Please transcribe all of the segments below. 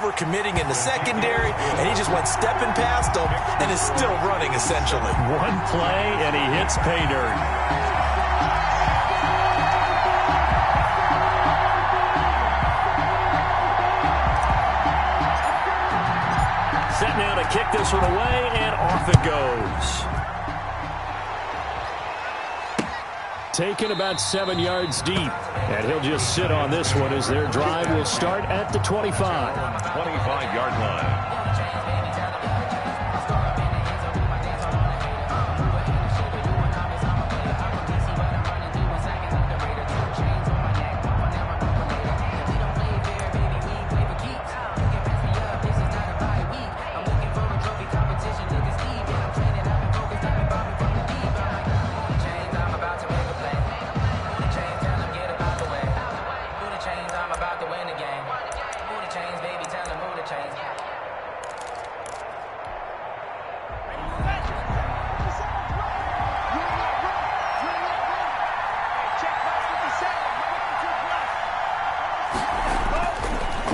overcommitting in the secondary, and he just went stepping past them and is still running, essentially. One play, and he hits pay dirt. Set now to kick this one away, and off it goes. Taken about 7 yards deep, and he'll just sit on this one as their drive will start at the 25. 25-yard line.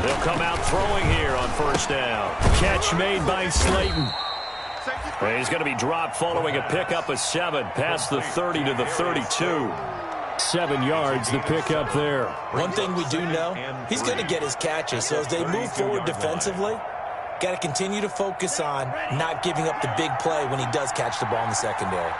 They'll come out throwing here on first down. Catch made by Slayton. And he's going to be dropped following a pickup of 7 past the 30 to the 32. 7 yards, the pickup there. One thing we do know, he's going to get his catches. So as they move forward defensively, got to continue to focus on not giving up the big play when he does catch the ball in the secondary.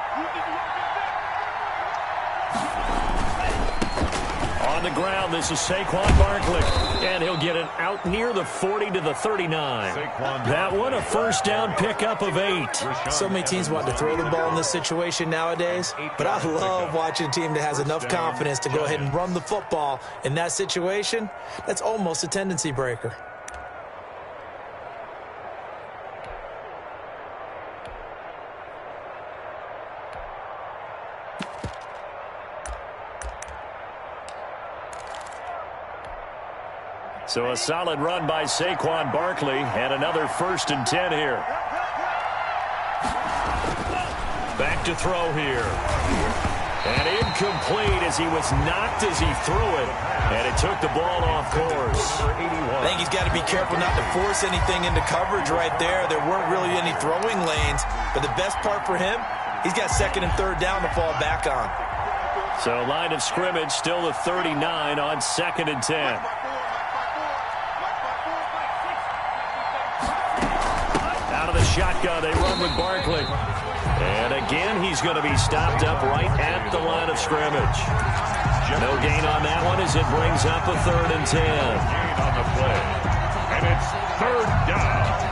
On the ground, this is Saquon Barkley, and he'll get it out near the 40 to the 39. That one, a first down pickup of 8. So many teams want to throw the ball in this situation nowadays, but I love watching a team that has enough confidence to go ahead and run the football in that situation. That's almost a tendency breaker. So a solid run by Saquon Barkley, and another 1st and 10 here. Back to throw here. And incomplete as he was knocked as he threw it. And it took the ball off course. I think he's got to be careful not to force anything into coverage right there. There weren't really any throwing lanes. But the best part for him, he's got 2nd and 3rd down to fall back on. So line of scrimmage still the 39 on 2nd and 10. The shotgun, they run with Barkley. And again, he's going to be stopped up right at the line of scrimmage. No gain on that one as it brings up a 3rd and 10. Gain on the play. And it's 3rd down.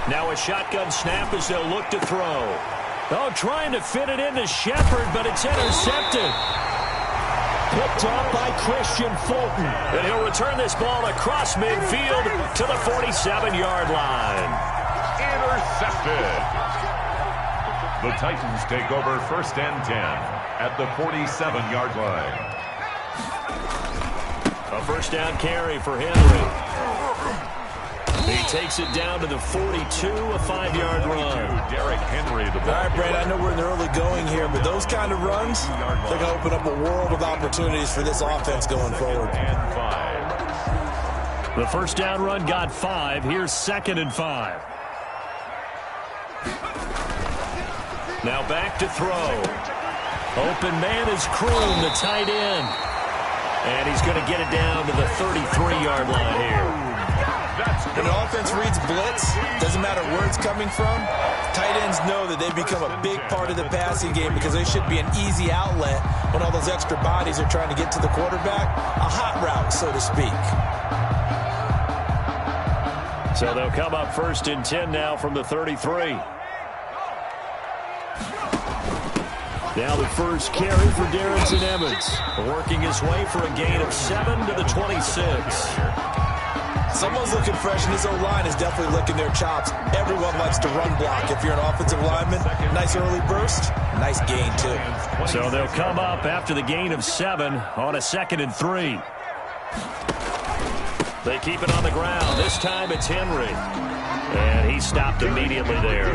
Now a shotgun snap as they'll look to throw. Oh, trying to fit it into Shepard, but it's intercepted. Picked off by Christian Fulton. And he'll return this ball across midfield to the 47-yard line. Intercepted. The Titans take over 1st and 10 at the 47-yard line. A first down carry for Henry. He takes it down to the 42, a 5-yard run. Derrick Henry. All right, Brad, I know we're in the early going here, but those kind of runs, they're going to open up a world of opportunities for this offense going forward. The first down run got 5. Here's 2nd and 5. Now back to throw. Open man is Kroon, the tight end. And he's going to get it down to the 33-yard line here. When an offense reads blitz, doesn't matter where it's coming from, tight ends know that they become a big part of the passing game because they should be an easy outlet when all those extra bodies are trying to get to the quarterback. A hot route, so to speak. So they'll come up 1st and 10 now from the 33. Now the first carry for Darrington Evans, working his way for a gain of 7 to the 26. Someone's looking fresh, and his O-line is definitely licking their chops. Everyone likes to run block. If you're an offensive lineman, nice early burst, nice gain, too. So they'll come up after the gain of 7 on a 2nd and 3. They keep it on the ground. This time it's Henry. And he stopped immediately there.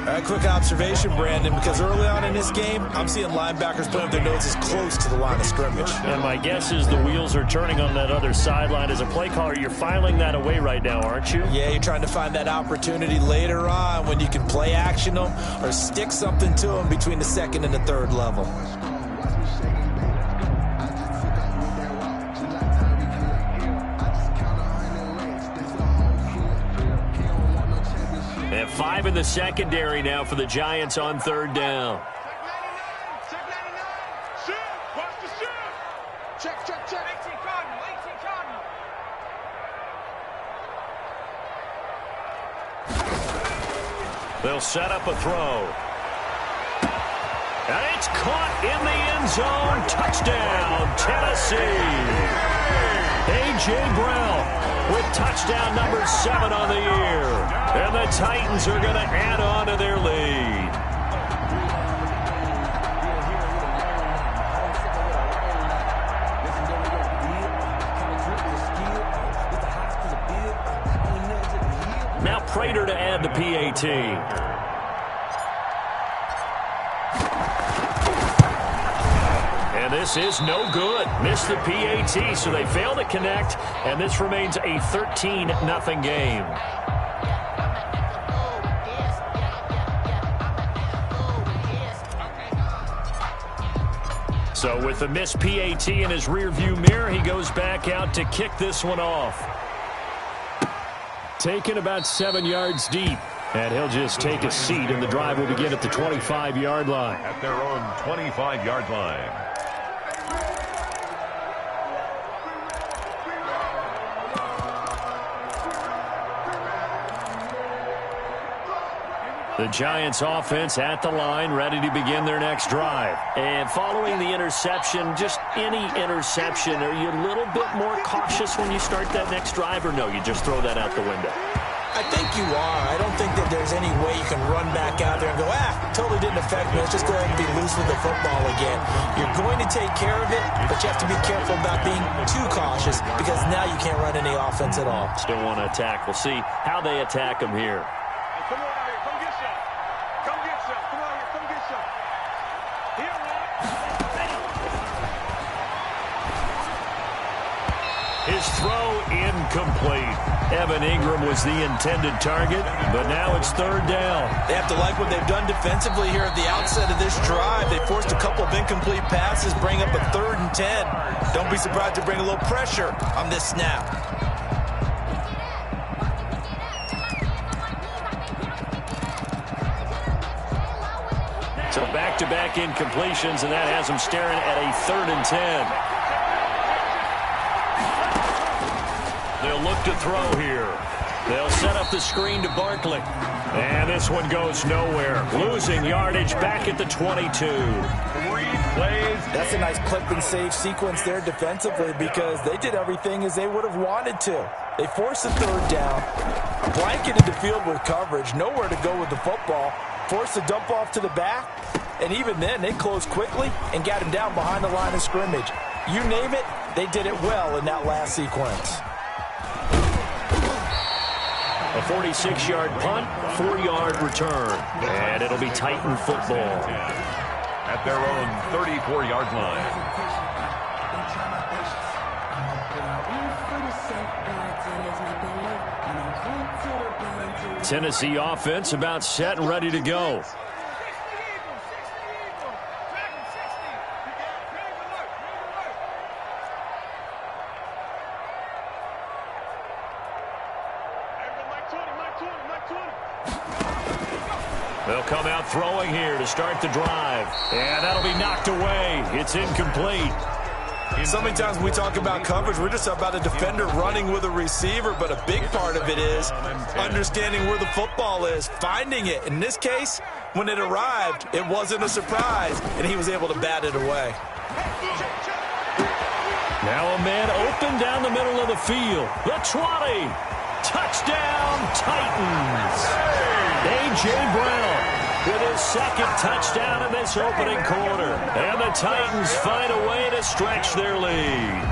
A quick observation, Brandon, because early on in this game, I'm seeing linebackers putting up their noses close to the line of scrimmage. And my guess is the wheels are turning on that other sideline. As a play caller, you're filing that away right now, aren't you? Yeah, you're trying to find that opportunity later on when you can play action them or stick something to them between the second and the third level. And 5 in the secondary now for the Giants on third down. Check 99. Shoot. Watch the shoot. Check. 18 Cardinal. They'll set up a throw. And it's caught in the end zone. Touchdown, Tennessee. A.J. Brown with touchdown number 7 on the year. And the Titans are going to add on to their lead. Now Prater to add the PAT. And this is no good. Missed the PAT, so they fail to connect, and this remains a 13-0 game. So with the missed PAT in his rearview mirror, he goes back out to kick this one off. Taken about 7 yards deep. And he'll just take a seat, and the drive will begin at the 25-yard line. At their own 25-yard line. The Giants offense at the line, ready to begin their next drive. And following the interception, just any interception, are you a little bit more cautious when you start that next drive, or no, you just throw that out the window? I think you are. I don't think that there's any way you can run back out there and go, totally didn't affect me. Let's just go ahead and be loose with the football again. You're going to take care of it, but you have to be careful about being too cautious because now you can't run any offense at all. Still want to attack. We'll see how they attack them here. Come on out here. Come get some. Come get some. Come on here. Come get some. Here, man. His throw incomplete. Evan Ingram was the intended target, but now it's third down. They have to like what they've done defensively here at the outset of this drive. They forced a couple of incomplete passes, bring up a 3rd and 10. Don't be surprised to bring a little pressure on this snap. So back-to-back incompletions, and that has him staring at a 3rd and 10. They'll look to throw here. They'll set up the screen to Barkley. And this one goes nowhere. Losing yardage back at the 22. 3 plays. That's a nice clip and save sequence there defensively because they did everything as they would have wanted to. They forced the 3rd down, blanketed the field with coverage, nowhere to go with the football, forced the dump off to the back, and even then they closed quickly and got him down behind the line of scrimmage. You name it, they did it well in that last sequence. A 46-yard punt, 4-yard return. And it'll be Titan football. At their own 34-yard line. Tennessee offense about set and ready to go. They'll come out throwing here to start the drive. And that'll be knocked away. It's incomplete. So many times when we talk about coverage, we're just about a defender running with a receiver, but a big part of it is understanding where the football is, finding it. In this case, when it arrived, it wasn't a surprise, and he was able to bat it away. Now a man open down the middle of the field. The 20. Touchdown, Titans. A.J. Brown with his 2nd touchdown in this opening quarter. And the Titans find a way to stretch their lead.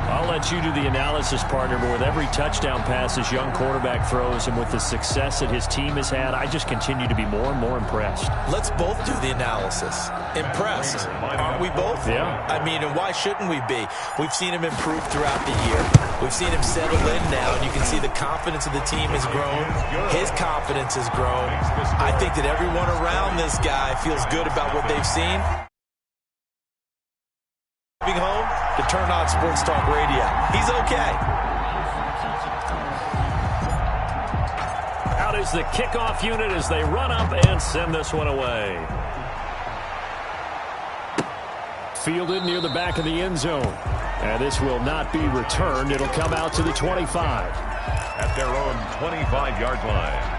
I'll let you do the analysis, partner, but with every touchdown pass this young quarterback throws and with the success that his team has had, I just continue to be more and more impressed. Let's both do the analysis. Impressed. Aren't we both? Yeah. I mean, and why shouldn't we be? We've seen him improve throughout the year. We've seen him settle in now, and you can see the confidence of the team has grown. His confidence has grown. I think that everyone around this guy feels good about what they've seen. Home to turn on Sports Talk Radio. He's okay. Out is the kickoff unit as they run up and send this one away. Fielded near the back of the end zone. And this will not be returned. It'll come out to the 25. At their own 25-yard line.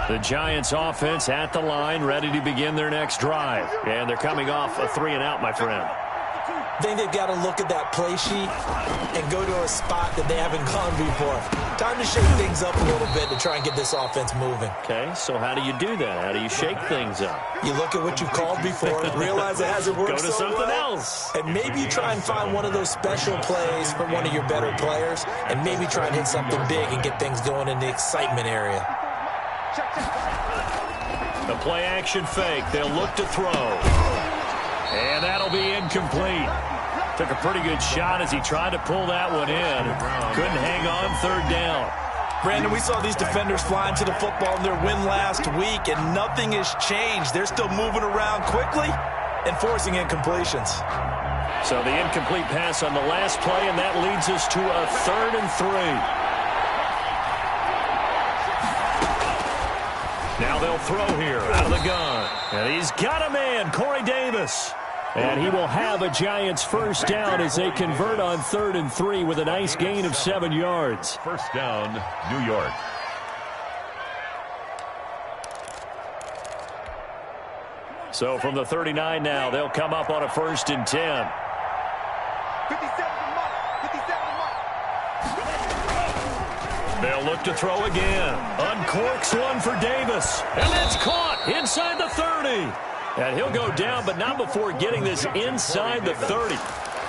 The Giants offense at the line, ready to begin their next drive. And they're coming off a 3-and-out, my friend. I think they've got to look at that play sheet and go to a spot that they haven't gone before. Time to shake things up a little bit to try and get this offense moving. Okay, so how do you do that? How do you shake things up? You look at what you've called before, realize it hasn't worked Go to so something well, else. and maybe you try and find one of those special plays from one of your better players, and maybe try and hit something big and get things going in the excitement area. The play action fake. They'll look to throw. And that'll be incomplete. Took a pretty good shot as he tried to pull that one in. Couldn't hang on third down. Brandon, we saw these defenders flying to the football in their win last week, and nothing has changed. They're still moving around quickly and forcing incompletions. So the incomplete pass on the last play, and that leads us to a 3rd and 3. Now they'll throw here out of the gun. And he's got a man, Corey Davis. And he will have a Giants first down as they convert on 3rd and 3 with a nice gain of 7 yards. First down, New York. So from the 39 now, they'll come up on a 1st and 10. 57 They'll look to throw again. Uncorks one for Davis. And that's caught inside the 30. And he'll go down, but not before getting this inside the 30.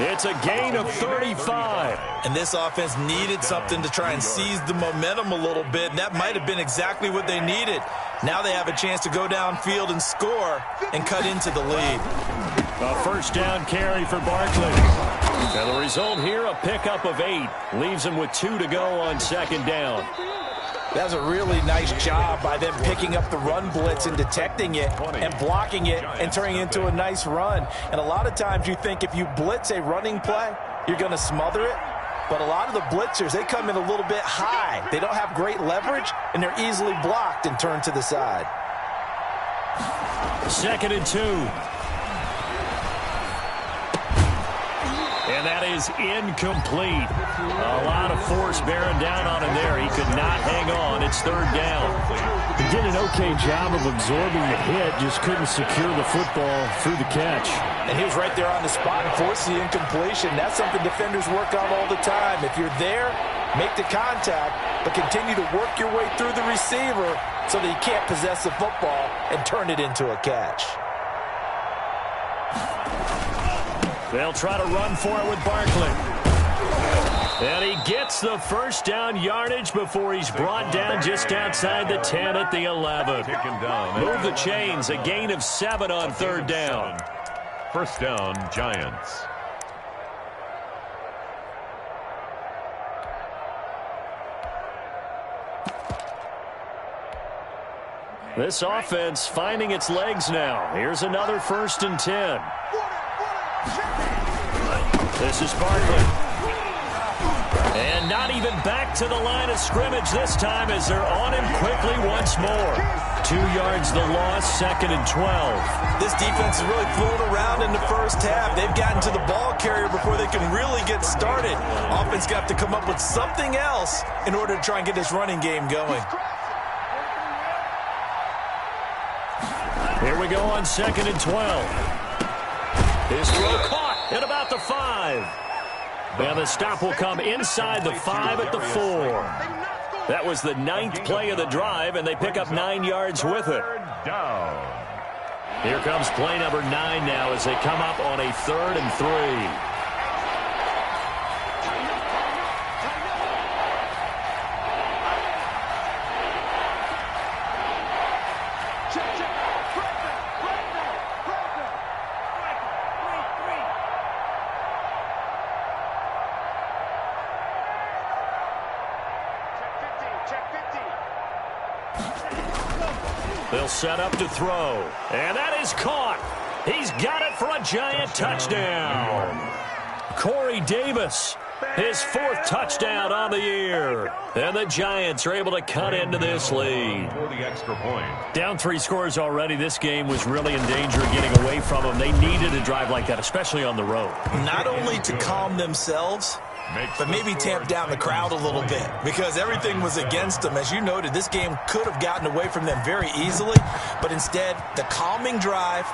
It's a gain of 35. And this offense needed something to try and seize the momentum a little bit, and that might have been exactly what they needed. Now they have a chance to go downfield and score and cut into the lead. A first down carry for Barkley. And the result here, a pickup of 8. Leaves him with 2 to go on 2nd down. That was a really nice job by them picking up the run blitz and detecting it and blocking it and turning it into a nice run. And a lot of times you think if you blitz a running play, you're going to smother it. But a lot of the blitzers, they come in a little bit high. They don't have great leverage, and they're easily blocked and turned to the side. 2nd and 2. And that is incomplete. A lot of force bearing down on him there. He could not hang on. It's 3rd down. He did an okay job of absorbing the hit, just couldn't secure the football through the catch. And he was right there on the spot and forced the incompletion. That's something defenders work on all the time. If you're there, make the contact, but continue to work your way through the receiver so that he can't possess the football and turn it into a catch. They'll try to run for it with Barkley. And he gets the first down yardage before he's brought down just outside the 10 at the 11. Move the chains, a gain of 7 on 3rd down. First down, Giants. This offense finding its legs now. Here's another 1st and 10. This is Barkley. And not even back to the line of scrimmage this time as they're on him quickly once more. 2 yards the loss, 2nd and 12. This defense is really flown around in the first half. They've gotten to the ball carrier before they can really get started. Offense got to come up with something else in order to try and get this running game going. Here we go on 2nd and 12. His throw caught at about the 5. And the stop will come inside the 5 at the 4. That was the 9th play of the drive, and they pick up 9 yards with it. Here comes play number 9 now as they come up on a 3rd and 3. They'll set up to throw. And that is caught. He's got it for a Giant touchdown. Corey Davis, his 4th touchdown on the year. And the Giants are able to cut into this lead. For the extra point. Down 3 scores already. This game was really in danger of getting away from them. They needed a drive like that, especially on the road. Not only to calm themselves, but maybe tamp down the crowd a little bit because everything was against them. As you noted, this game could have gotten away from them very easily, but instead, the calming drive,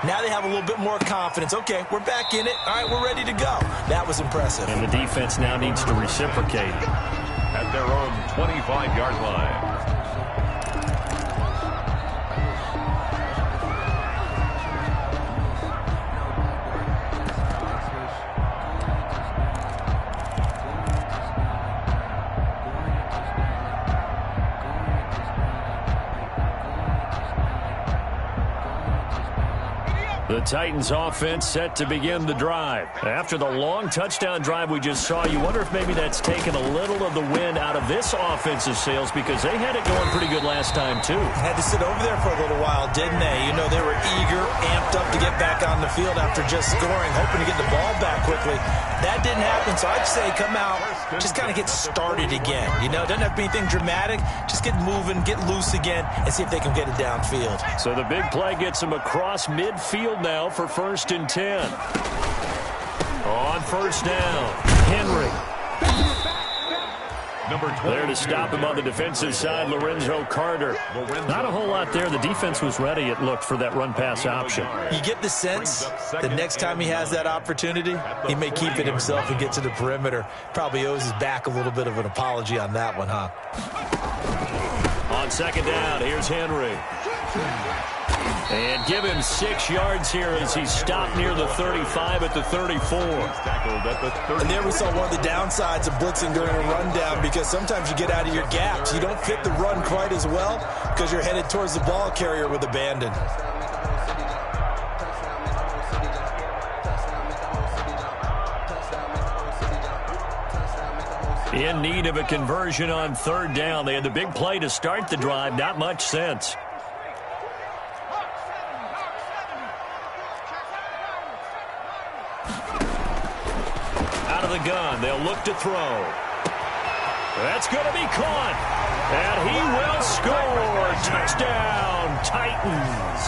now they have a little bit more confidence. Okay, we're back in it. All right, we're ready to go. That was impressive. And the defense now needs to reciprocate. At their own 25-yard line. The Titans offense set to begin the drive. After the long touchdown drive we just saw, you wonder if maybe that's taken a little of the wind out of this offensive sails because they had it going pretty good last time too. Had to sit over there for a little while, didn't they? You know, they were eager, amped up to get back on the field after just scoring, hoping to get the ball back quickly. That didn't happen, so I'd say come out, just kind of get started again. You know, doesn't have to be anything dramatic. Just get moving, get loose again, and see if they can get it downfield. So the big play gets them across midfield now for 1st and 10. On 1st down, Henry. There to stop him on the defensive side, Lorenzo Carter. Not a whole lot there. The defense was ready, it looked, for that run-pass option. You get the sense the next time he has that opportunity, he may keep it himself and get to the perimeter. Probably owes his back a little bit of an apology on that one, huh? On 2nd down, here's Henry. And give him 6 yards here as he stopped near the 35 at the 34. And there we saw one of the downsides of blitzing during a rundown because sometimes you get out of your gaps. You don't fit the run quite as well because you're headed towards the ball carrier with abandon. In need of a conversion on 3rd down. They had the big play to start the drive. Not much sense. Out of the gun, they'll look to throw. That's going to be caught. And he will score. Touchdown, Titans.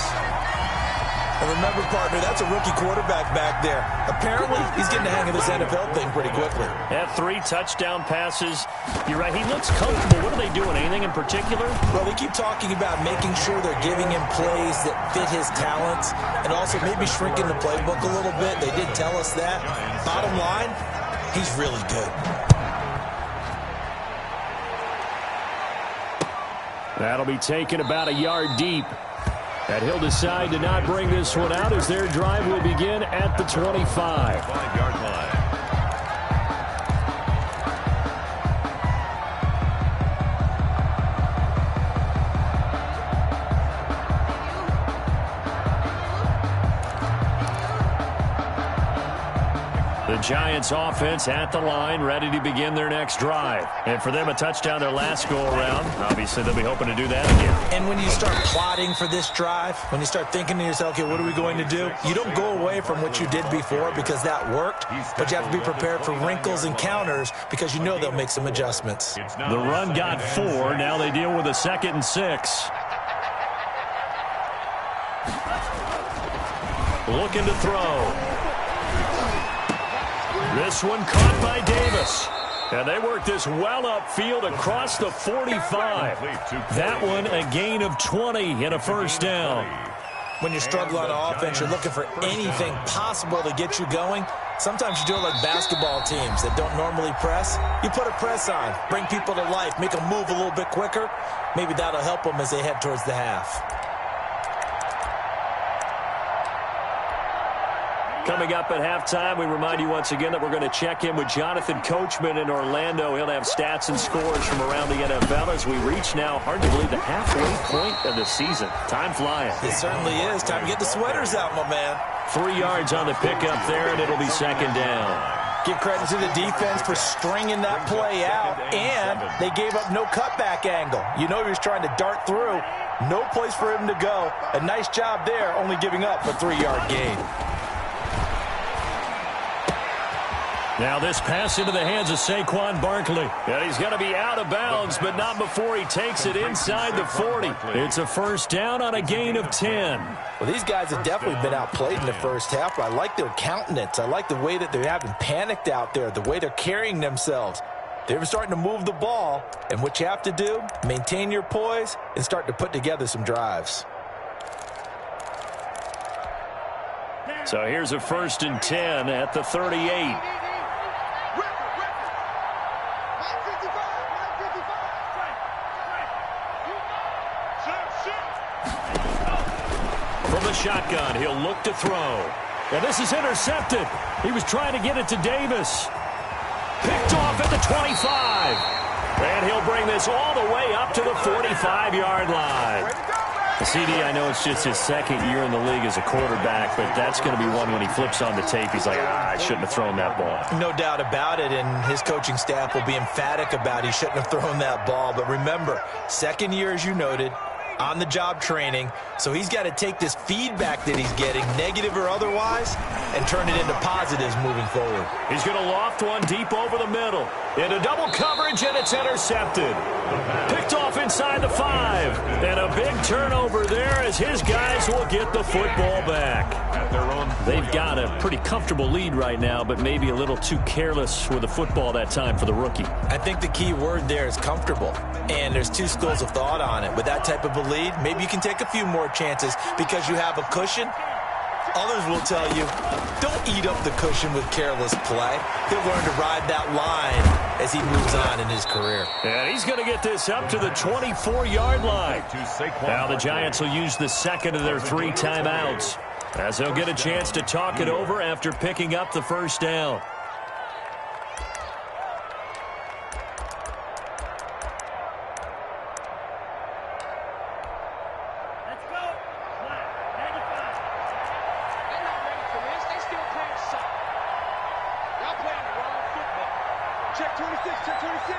And remember, partner, that's a rookie quarterback back there. Apparently, he's getting the hang of this NFL thing pretty quickly. Had 3 touchdown passes. You're right, he looks comfortable. What are they doing? Anything in particular? Well, they keep talking about making sure they're giving him plays that fit his talents and also maybe shrinking the playbook a little bit. They did tell us that. Bottom line, he's really good. That'll be taken about a yard deep. And he'll decide to not bring this one out as their drive will begin at the 25. 5-yard line. The Giants offense at the line, ready to begin their next drive. And for them, a touchdown their last go-around. Obviously, they'll be hoping to do that again. And when you start plotting for this drive, when you start thinking to yourself, okay, what are we going to do? You don't go away from what you did before because that worked, but you have to be prepared for wrinkles and counters because you know they'll make some adjustments. The run got 4. Now they deal with a 2nd and 6. Looking to throw. This one caught by Davis. And they work this well upfield across the 45. That one a gain of 20 and a 1st down. When you're struggling on offense, you're looking for anything possible to get you going. Sometimes you do it like basketball teams that don't normally press. You put a press on, bring people to life, make them move a little bit quicker. Maybe that'll help them as they head towards the half. Coming up at halftime, we remind you once again that we're going to check in with Jonathan Coachman in Orlando. He'll have stats and scores from around the NFL as we reach now, hard to believe, the halfway point of the season. Time flying. It certainly is. Time to get the sweaters out, my man. 3 yards on the pickup there, and it'll be second down. Give credit to the defense for stringing that play out, and they gave up no cutback angle. You know he was trying to dart through. No place for him to go. A nice job there, only giving up a 3-yard gain. Now this pass into the hands of Saquon Barkley. And he's going to be out of bounds, but not before he takes it inside the 40. It's a first down on a gain of 10. Well, these guys have definitely been outplayed in the first half, but I like their countenance. I like the way that they haven't panicked out there, the way they're carrying themselves. They're starting to move the ball, and what you have to do, maintain your poise and start to put together some drives. So here's a first and 10 at the 38. From the shotgun, he'll look to throw. And this is intercepted. He was trying to get it to Davis. Picked off at the 25. And he'll bring this all the way up to the 45-yard line. CD, I know it's just his second year in the league as a quarterback, but that's going to be one when he flips on the tape. He's like, I shouldn't have thrown that ball. No doubt about it, and his coaching staff will be emphatic about he shouldn't have thrown that ball. But remember, second year, as you noted, on-the-job training, so he's got to take this feedback that he's getting, negative or otherwise, and turn it into positives moving forward. He's going to loft one deep over the middle. Into double coverage, and it's intercepted. Picked off inside the 5. And a big turnover there as his guys will get the football back. They've got a pretty comfortable lead right now, but maybe a little too careless with the football that time for the rookie. I think the key word there is comfortable. And there's two schools of thought on it. With that type of a lead, maybe you can take a few more chances because you have a cushion. Others will tell you, don't eat up the cushion with careless play. He'll learn to ride that line as he moves on in his career. And he's going to get this up to the 24-yard line. Now the Giants will use the second of their 3 timeouts as they'll get a chance to talk it over after picking up the first down. Check 26, check 26.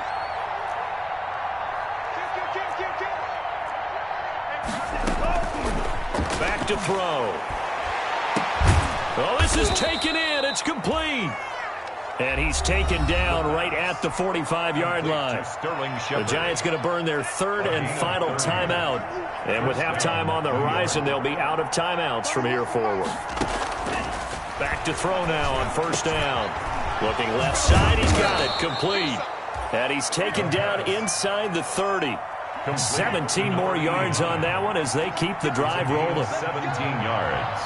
Back to throw. Oh, this is taken in. It's complete. And he's taken down right at the 45-yard line. The Giants going to burn their 3rd and final timeout. And with halftime on the horizon, they'll be out of timeouts from here forward. Back to throw now on first down. Looking left side, he's got it, complete. And he's taken down inside the 30. 17 more yards on that one as they keep the drive rolling. 17 yards.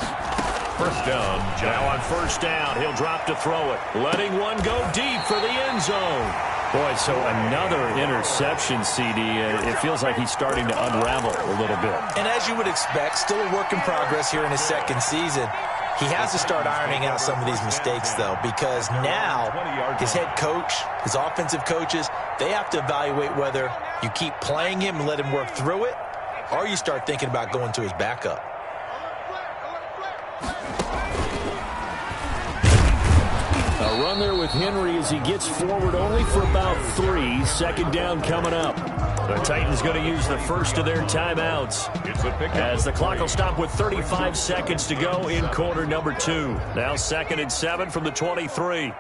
First down. Now on first down, he'll drop to throw it. Letting one go deep for the end zone. Boy, so another interception, CD. It feels like he's starting to unravel a little bit. And as you would expect, still a work in progress here in his second season. He has to start ironing out some of these mistakes, though, because now his head coach, his offensive coaches, they have to evaluate whether you keep playing him and let him work through it, or you start thinking about going to his backup. A run there with Henry as he gets forward only for about 3. Second down coming up. The Titans going to use the first of their timeouts as the clock will stop with 35 seconds to go in quarter number 2. Now 2nd and 7 from the 23.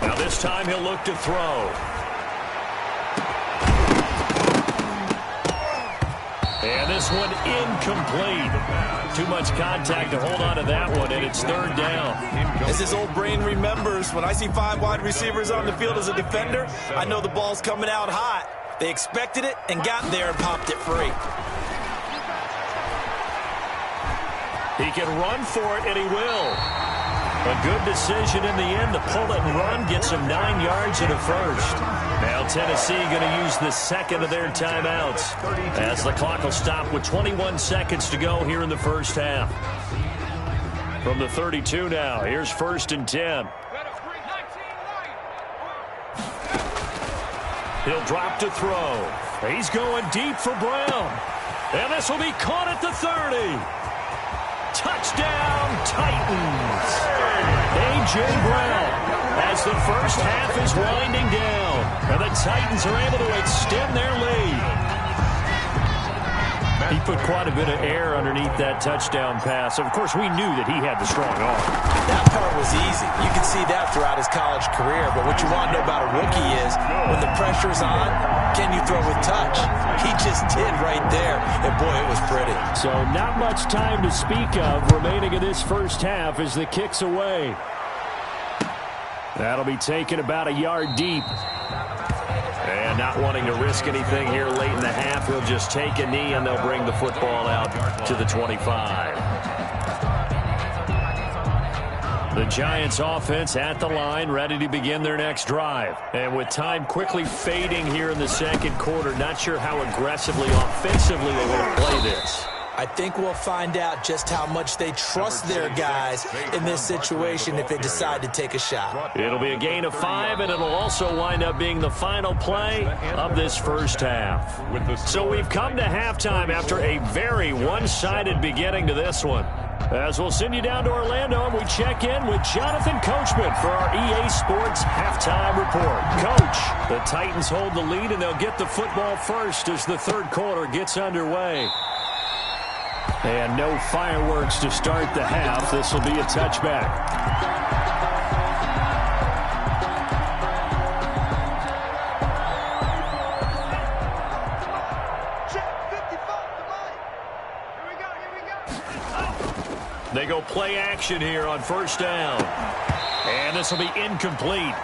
Now this time he'll look to throw. And this one incomplete. Too much contact to hold on to that one, and it's third down. As his old brain remembers, when I see 5 wide receivers on the field as a defender, I know the ball's coming out hot. They expected it and got there and popped it free. He can run for it, and he will. A good decision in the end to pull it and run, gets him 9 yards and a first. Now Tennessee going to use the second of their timeouts as the clock will stop with 21 seconds to go here in the first half. From the 32 now, here's 1st and 10. He'll drop to throw. He's going deep for Brown. And this will be caught at the 30. Touchdown, Titans. A.J. Brown as the first half is winding down. And the Titans are able to extend their lead. He put quite a bit of air underneath that touchdown pass. Of course, we knew that he had the strong arm. That part was easy. You can see that throughout his college career. But what you want to know about a rookie is when the pressure's on, can you throw with touch? He just did right there. And, boy, it was pretty. So not much time to speak of remaining in this first half as the kick's away. That'll be taken about a yard deep. And not wanting to risk anything here late in the half, he'll just take a knee and they'll bring the football out to the 25. The Giants offense at the line, ready to begin their next drive. And with time quickly fading here in the second quarter, not sure how aggressively, offensively they will play this. I think we'll find out just how much they trust their guys in this situation if they decide to take a shot. It'll be a gain of 5, and it'll also wind up being the final play of this first half. So we've come to halftime after a very one-sided beginning to this one. As we'll send you down to Orlando, and we check in with Jonathan Coachman for our EA Sports Halftime Report. Coach, the Titans hold the lead, and they'll get the football first as the third quarter gets underway. And no fireworks to start the half. This will be a touchback. They go play action here on first down. And this will be incomplete.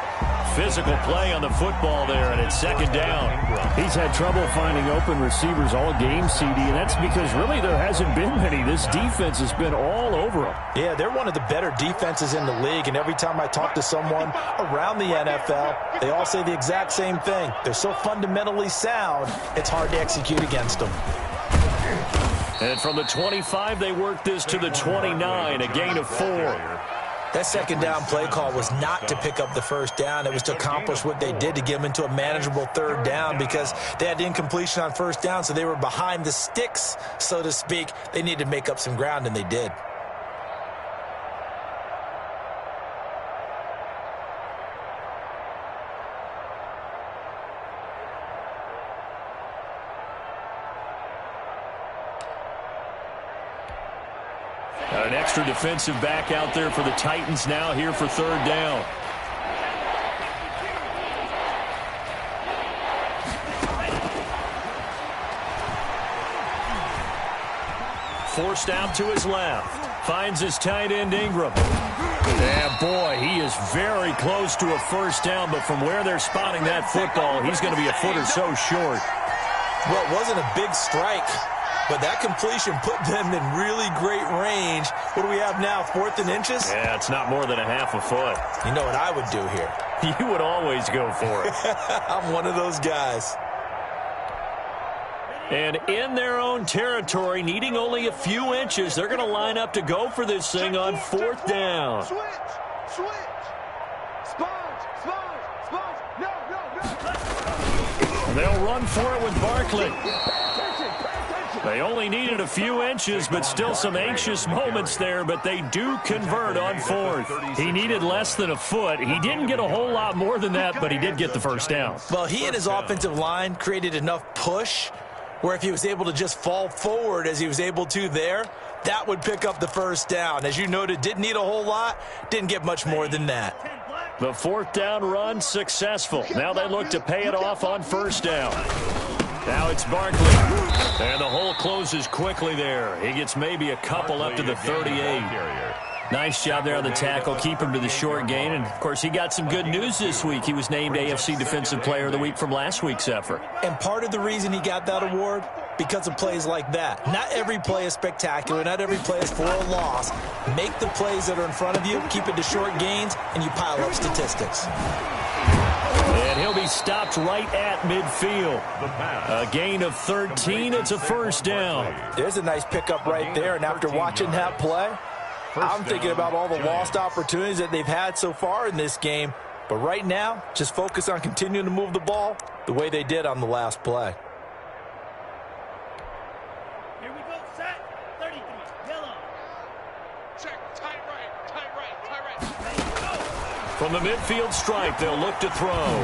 Physical play on the football there, and it's second down. He's had trouble finding open receivers all game, CD, and that's because really there hasn't been many. This defense has been all over them. Yeah, they're one of the better defenses in the league, and every time I talk to someone around the NFL, they all say the exact same thing. They're so fundamentally sound, it's hard to execute against them. And from the 25, they work this to the 29, a gain of 4. That second down play call was not to pick up the first down. It was to accomplish what they did to get them into a manageable third down because they had incompletion on first down, so they were behind the sticks, so to speak. They needed to make up some ground, and they did. An extra defensive back out there for the Titans now here for third down. Forced out to his left. Finds his tight end Ingram. And boy, he is very close to a first down, but from where they're spotting that football, he's going to be a foot or so short. Well, it wasn't a big strike, but that completion put them in really great range. What do we have now, 4th and inches? Yeah, it's not more than a half a foot. You know what I would do here? You would always go for it. I'm one of those guys. And in their own territory, needing only a few inches, they're going to line up to go for this thing on 4th down. Switch. Sponge. No. They'll run for it with Barkley. They only needed a few inches, but still some anxious moments there, but they do convert on 4th. He needed less than a foot. He didn't get a whole lot more than that, but he did get the first down. Well, he and his offensive line created enough push where if he was able to just fall forward as he was able to there, that would pick up the first down. As you noted, didn't need a whole lot, didn't get much more than that. The 4th down run successful. Now they look to pay it off on first down. Now it's Barkley. And the hole closes quickly there. He gets maybe a couple up to the 38. Nice job there on the tackle. Keep him to the short gain. And, of course, he got some good news this week. He was named AFC Defensive Player of the Week from last week's effort. And part of the reason he got that award, because of plays like that. Not every play is spectacular. Not every play is for a loss. Make the plays that are in front of you, keep it to short gains, and you pile up statistics. And he'll be stopped right at midfield. A gain of 13. It's a first down. There's a nice pickup right there. And after watching that play, I'm thinking about all the lost opportunities that they've had so far in this game. But right now, just focus on continuing to move the ball the way they did on the last play. Here we go, set. 33, yellow. Check, tight right, tight right, tight right. From the midfield stripe, they'll look to throw.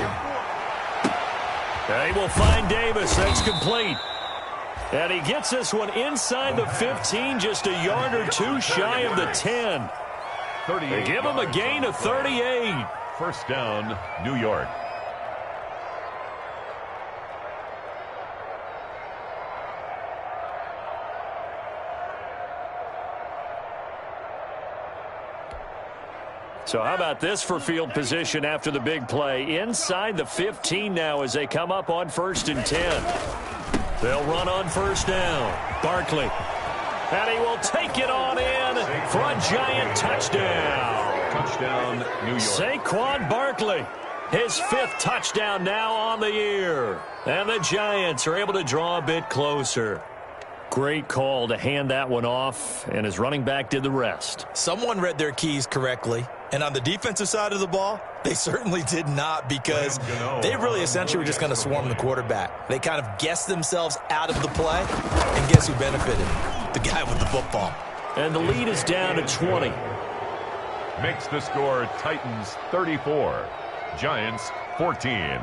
They will find Davis. That's complete. And he gets this one inside the 15, just a yard or two shy of the 10. They give him a gain of 38. First down, New York. So how about this for field position after the big play? Inside the 15 now as they come up on 1st and 10. They'll run on first down. Barkley. And he will take it on in for a giant touchdown. Touchdown, New York. Saquon Barkley. His 5th touchdown now on the year. And the Giants are able to draw a bit closer. Great call to hand that one off, and his running back did the rest. Someone read their keys correctly, and on the defensive side of the ball, they certainly did not, because they really essentially were just going to swarm the quarterback. They kind of guessed themselves out of the play, and guess who benefited? The guy with the football. And the lead is down to 20. Makes the score Titans 34, Giants 14.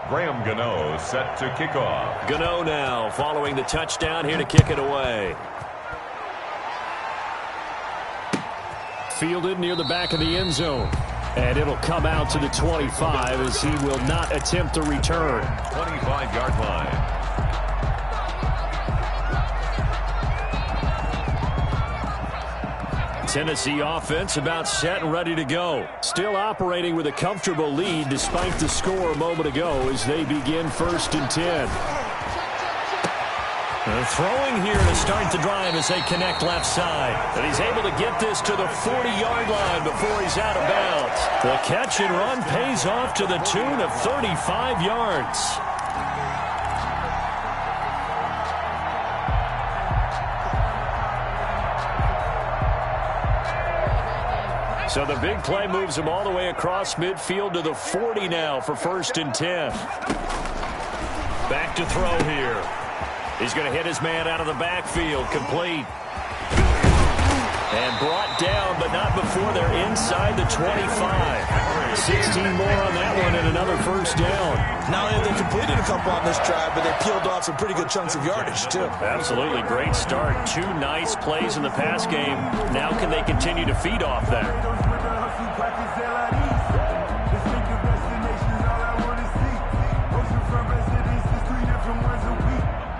Graham Gano set to kick off. Gano now following the touchdown here to kick it away. Fielded near the back of the end zone. And it'll come out to the 25 as he will not attempt to return. 25-yard line. Tennessee offense about set and ready to go. Still operating with a comfortable lead despite the score a moment ago as they begin 1st and 10. They're throwing here to start the drive as they connect left side. And he's able to get this to the 40-yard line before he's out of bounds. The catch and run pays off to the tune of 35 yards. So the big play moves him all the way across midfield to the 40 now for 1st and 10. Back to throw here. He's going to hit his man out of the backfield. Complete. And brought down, but not before they're inside the 25. 16 more on that one and another first down. Not only have they completed a couple on this drive, but they peeled off some pretty good chunks of yardage, too. Absolutely. Great start. 2 nice plays in the pass game. Now can they continue to feed off that?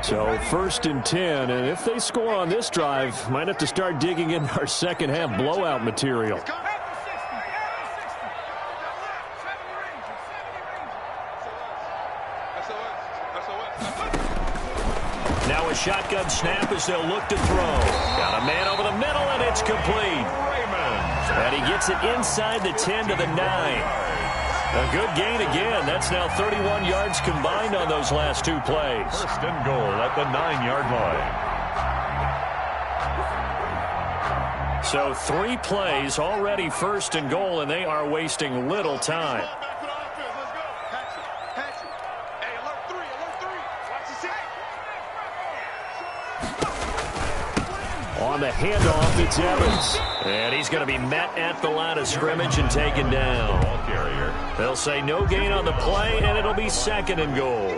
So 1st and 10, and if they score on this drive, might have to start digging in our second half blowout material. Now a shotgun snap as they'll look to throw. Got a man over the middle, and it's complete. And he gets it inside the 10 to the 9. A good gain again. That's now 31 yards combined on those last 2 plays. 1st and goal at the 9-yard line. So 3 plays already 1st and goal, and they are wasting little time. On the handoff, it's Evans. And he's going to be met at the line of scrimmage and taken down. Ball carrier. They'll say no gain on the play, and it'll be 2nd and goal.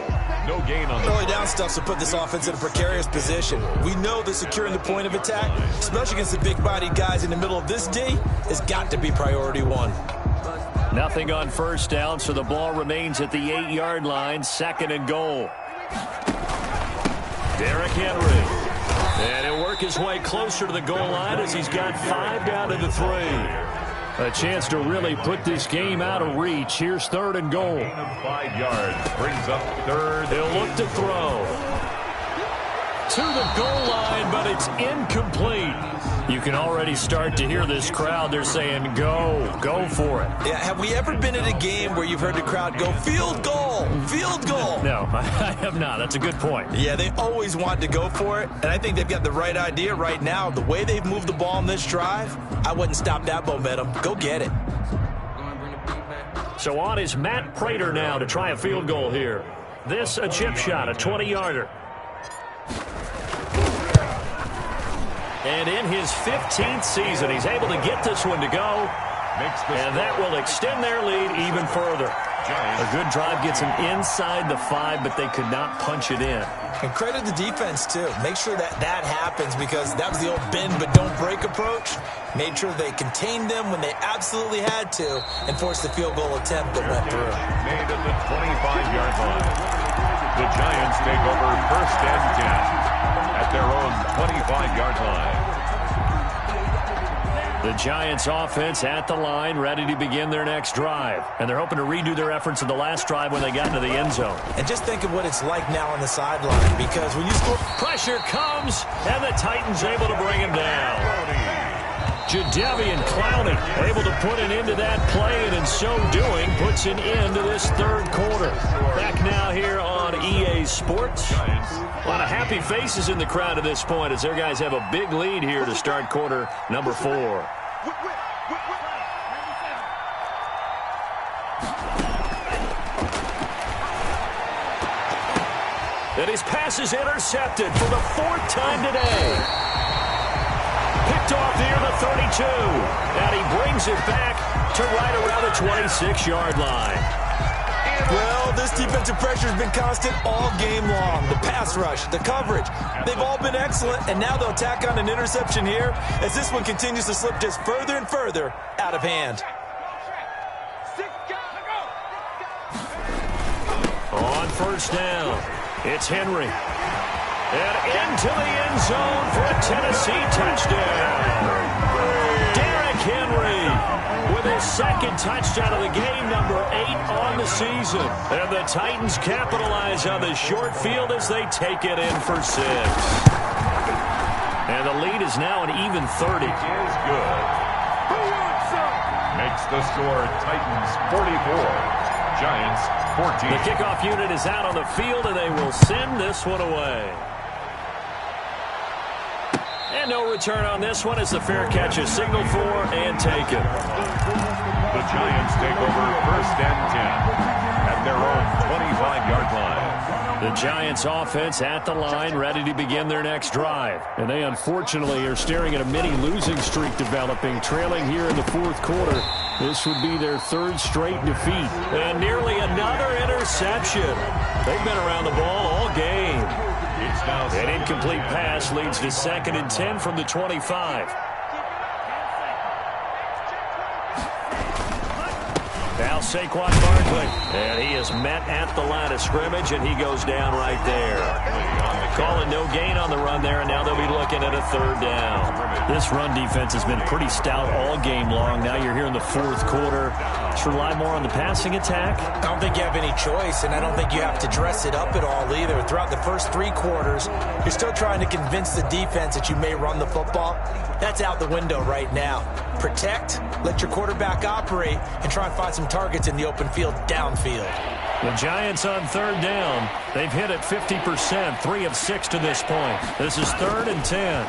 No gain on the Early down stuff to put this offense in a precarious position. We know that securing the point of attack, especially against the big-bodied guys in the middle of this D, has got to be priority one. Nothing on first down, so the ball remains at the 8-yard line, 2nd and goal. Derrick Henry. And he'll work his way closer to the goal line as he's got 5 down to the 3. A chance to really put this game out of reach. Here's 3rd and goal. gain of 5 yards brings up 3rd. He'll look to throw. To the goal line, but it's incomplete. You can already start to hear this crowd. They're saying, go for it. Yeah, have we ever been at a game where you've heard the crowd go, field goal, field goal? No, I have not. That's a good point. Yeah, they always want to go for it, and I think they've got the right idea right now. The way they've moved the ball in this drive, I wouldn't stop that momentum. Go get it. So on is Matt Prater now to try a field goal here. This a chip shot, a 20-yarder. And in his 15th season, he's able to get this one to go. And that will extend their lead even further. A good drive gets them inside the 5, but they could not punch it in. And credit the defense, too. Make sure that happens, because that was the old bend but don't break approach. Made sure they contained them when they absolutely had to and forced the field goal attempt that went through. Made at the 25-yard line. The Giants take over 1st and 10 at their own 25-yard line. The Giants offense at the line, ready to begin their next drive. And they're hoping to redo their efforts of the last drive when they got into the end zone. And just think of what it's like now on the sideline, because when you score... Pressure comes, and the Titans able to bring him down. Jadeveon Clowney able to put an end to that play, and in so doing, puts an end to this 3rd quarter. Back now here on EA Sports. A lot of happy faces in the crowd at this point as their guys have a big lead here to start quarter number 4. And his pass is intercepted for the 4th time today. Picked off near the 32. And he brings it back to right around the 26-yard line. Well, this defensive pressure has been constant all game long. The pass rush, the coverage, they've all been excellent, and now they'll tack on an interception here as this one continues to slip just further and further out of hand. On first down, it's Henry. And into the end zone for a Tennessee touchdown. Derrick Henry with his 2nd touchdown of the game, number 8 on the season. And the Titans capitalize on the short field as they take it in for 6. And the lead is now an even 30. Is good. Makes the score Titans 44, Giants 14. The kickoff unit is out on the field, and they will send this one away. And no return on this one as the fair catch is signaled for and taken. The Giants take over 1st and 10 at their own 25-yard line. The Giants offense at the line, ready to begin their next drive. And they unfortunately are staring at a mini losing streak developing, trailing here in the 4th quarter. This would be their 3rd straight defeat. And nearly another interception. They've been around the ball all game. An incomplete pass leads to 2nd and 10 from the 25. Now Saquon Barkley. And he is met at the line of scrimmage, and he goes down right there. Calling no gain on the run there, and now they'll be looking at a 3rd down. This run defense has been pretty stout all game long. Now you're here in the 4th quarter. Should rely more on the passing attack? I don't think you have any choice, and I don't think you have to dress it up at all either. Throughout the first 3 quarters, you're still trying to convince the defense that you may run the football. That's out the window right now. Protect, let your quarterback operate, and try and find some targets in the open field downfield. The Giants on 3rd down. They've hit it 50%, 3 of 6 to this point. This is 3rd and 10.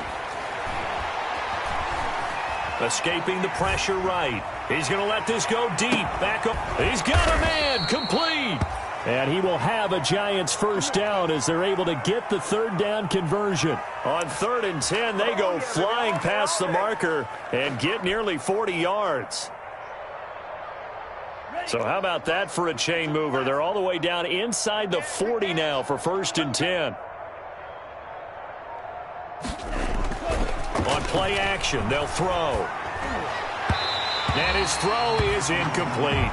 Escaping the pressure right. He's going to let this go deep. Back up. He's got a man. Complete. And he will have a Giants 1st down as they're able to get the 3rd down conversion. On 3rd and 10, they go flying past the marker and get nearly 40 yards. So how about that for a chain mover? They're all the way down inside the 40 now for 1st and 10. On play action, they'll throw. And his throw is incomplete.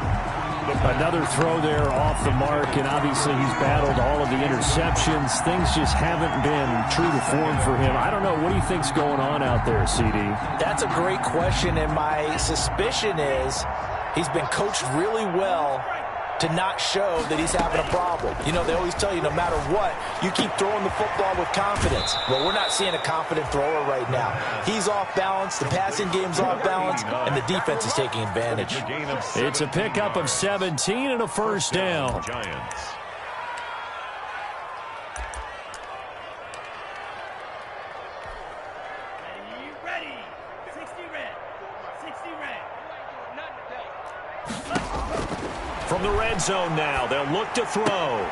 Another throw there off the mark, and obviously he's battled all of the interceptions. Things just haven't been true to form for him. I don't know. What do you think's going on out there, CD? That's a great question, and my suspicion is he's been coached really well to not show that he's having a problem. You know, they always tell you no matter what, you keep throwing the football with confidence. Well, we're not seeing a confident thrower right now. He's off balance, the passing game's off balance, and the defense is taking advantage. It's a pickup of 17 and a 1st down. Giants. Ready. 60 red. 60 red. From the red zone now, they'll look to throw.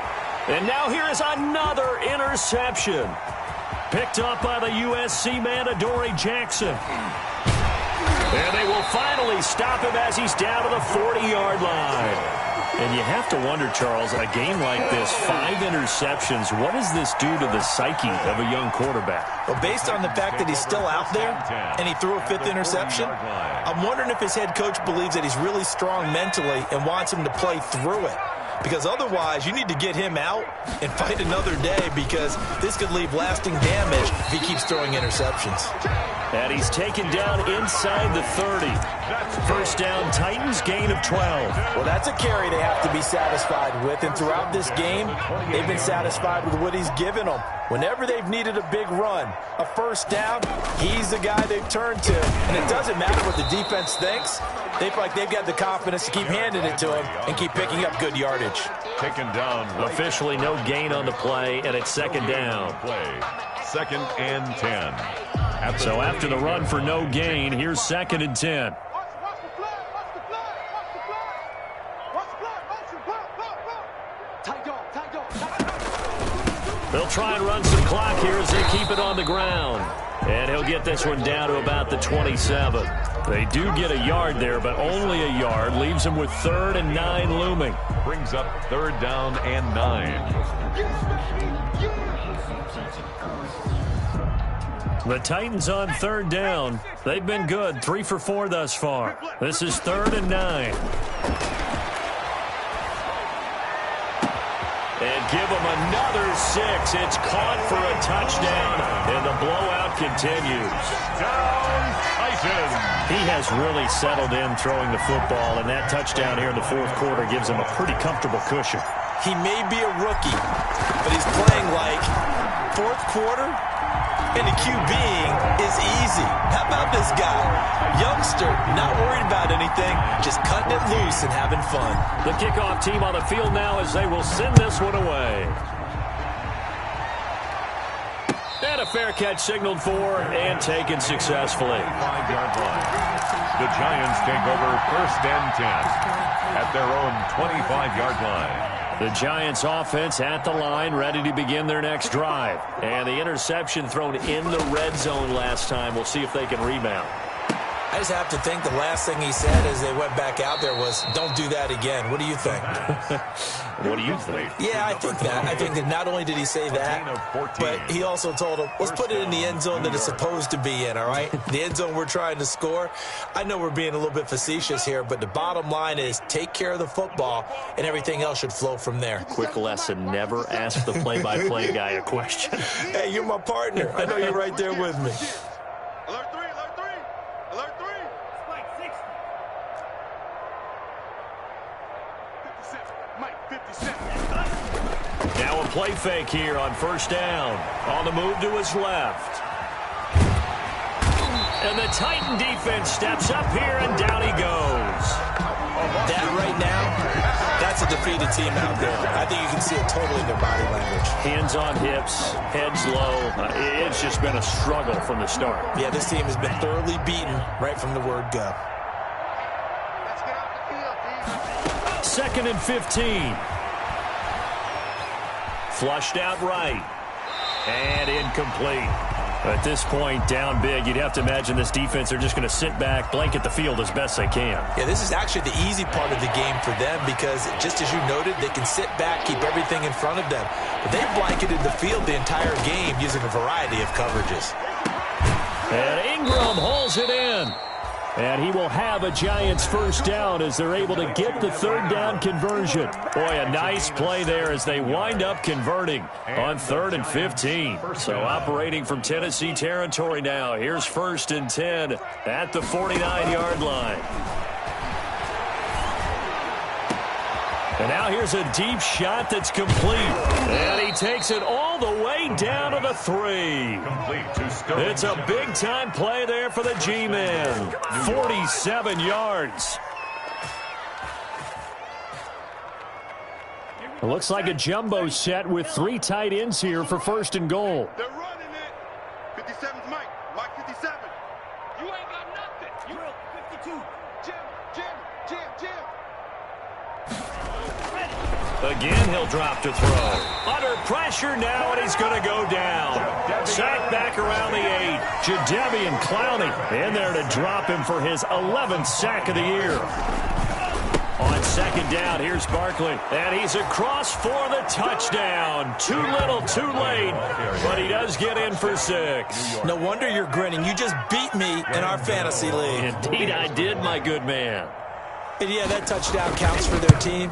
And now here is another interception. Picked up by the USC man, Adoree Jackson. And they will finally stop him as he's down to the 40-yard line. And you have to wonder, Charles, a game like this, 5 interceptions, what does this do to the psyche of a young quarterback? Well, based on the fact that he's still out there and he threw a 5th interception, I'm wondering if his head coach believes that he's really strong mentally and wants him to play through it. Because otherwise, you need to get him out and fight another day, because this could leave lasting damage if he keeps throwing interceptions. And he's taken down inside the 30. 1st down, Titans, gain of 12. Well, that's a carry they have to be satisfied with, and throughout this game, they've been satisfied with what he's given them. Whenever they've needed a big run, a 1st down, he's the guy they've turned to. And it doesn't matter what the defense thinks. They feel like they've got the confidence to keep handing it to him and keep picking up good yardage. Taken down. Officially no gain on the play, and it's 2nd down. Play. 2nd and 10. So after the run for no gain, here's 2nd and 10. Watch the flag. Watch the flag. Watch the flag. Watch the flag. Watch the flag. Tight dog. Tight dog. They'll try and run some clock here as they keep it on the ground. And he'll get this one down to about the 27. They do get a yard there, but only a yard. Leaves them with 3rd and 9 looming. Brings up 3rd down and 9. The Titans on 3rd down. They've been good, 3 for 4 thus far. This is 3rd and 9. And give them another 6. It's caught for a touchdown, and the blowout continues. Down, Titans. He has really settled in throwing the football, and that touchdown here in the 4th quarter gives him a pretty comfortable cushion. He may be a rookie, but he's playing like 4th quarter, and the QBing is easy. How about this guy? Youngster, not worried about anything, just cutting it loose and having fun. The kickoff team on the field now as they will send this one away. And a fair catch signaled for and taken successfully. 5-yard line. The Giants take over 1st and 10 at their own 25-yard line. The Giants offense at the line, ready to begin their next drive. And the interception thrown in the red zone last time. We'll see if they can rebound. I just have to think the last thing he said as they went back out there was, don't do that again. What do you think? What do you think? Yeah, I think that. I think that not only did he say that, but he also told him, let's put it in the end zone that it's supposed to be in, all right? The end zone we're trying to score. I know we're being a little bit facetious here, but the bottom line is take care of the football, and everything else should flow from there. Quick lesson, never ask the play-by-play guy a question. Hey, you're my partner. I know you're right there with me. Alert 3. Alert 3. Alert 3. Spike 60. 57. Mike, 57. Now a play fake here on 1st down. On the move to his left. And the Titan defense steps up here, and down he goes. That right now, that's a defeated team out there. I think you can see it totally in their body language. Hands on hips, heads low. It's just been a struggle from the start. Yeah, this team has been thoroughly beaten right from the word go. Let's get off the field, D. 2nd and 15. Flushed out right. And incomplete. At this point, down big, you'd have to imagine this defense are just going to sit back, blanket the field as best they can. Yeah, this is actually the easy part of the game for them because, just as you noted, they can sit back, keep everything in front of them. But they blanketed the field the entire game using a variety of coverages. And Ingram hauls it in. And he will have a Giants first down as they're able to get the third down conversion. Boy, a nice play there as they wind up converting on 3rd and 15. So operating from Tennessee territory now. Here's 1st and 10 at the 49-yard line. And now here's a deep shot that's complete. And he takes it all the way down to the 3. It's a big-time play there for the G-Men. 47 yards. It looks like a jumbo set with 3 tight ends here for 1st and goal. They're running it. 57's Mike. Mike 57. You ain't got nothing. You 52. Jim. Again, he'll drop to throw. Under pressure now, and he's going to go down. Sacked back around the 8. Jadeveon Clowney in there to drop him for his 11th sack of the year. On 2nd down, here's Barkley. And he's across for the touchdown. Too little, too late. But he does get in for 6. No wonder you're grinning. You just beat me in our fantasy league. Indeed, I did, my good man. And yeah, that touchdown counts for their team,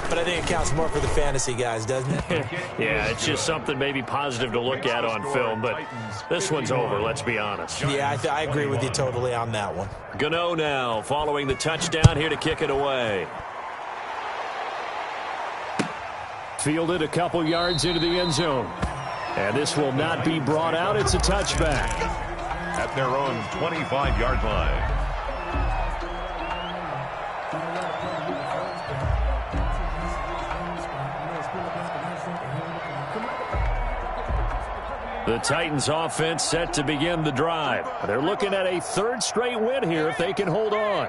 but I think it counts more for the fantasy guys, doesn't it? Yeah, it's just something maybe positive to look at on film, but this one's over, let's be honest. Yeah, I agree with you totally on that one. Gano now following the touchdown here to kick it away. Fielded a couple yards into the end zone. And this will not be brought out. It's a touchback. At their own 25-yard line. The Titans offense set to begin the drive. They're looking at a 3rd straight win here if they can hold on.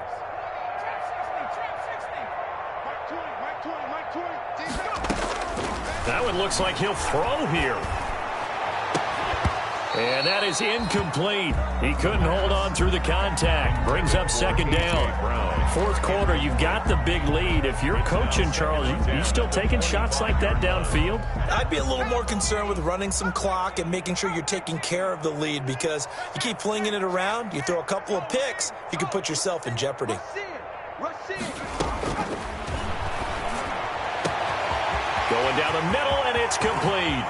That one looks like he'll throw here. And that is incomplete. He couldn't hold on through the contact. Brings up 2nd down. 4th quarter, you've got the big lead. If you're coaching, Charles, you still taking shots like that downfield? I'd be a little more concerned with running some clock and making sure you're taking care of the lead because you keep flinging it around, you throw a couple of picks, you can put yourself in jeopardy. Going down the middle, and it's complete.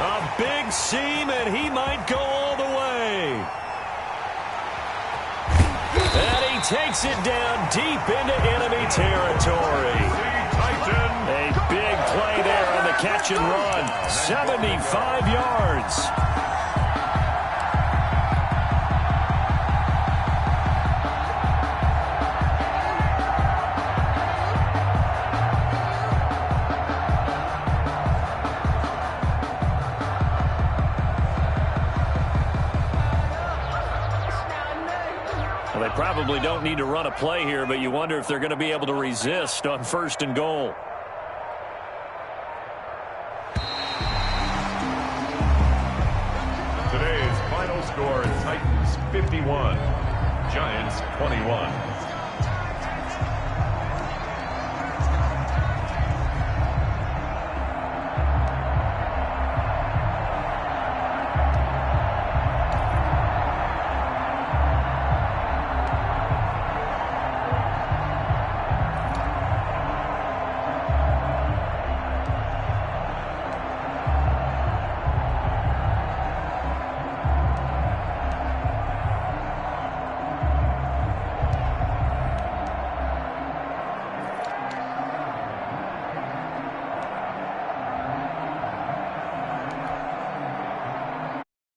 A big seam, and he might go all the way. And he takes it down deep into enemy territory. A big play there on the catch and run. 75 yards. Well, they probably don't need to run a play here, but you wonder if they're going to be able to resist on 1st and goal. Today's final score, Titans 51, Giants 21.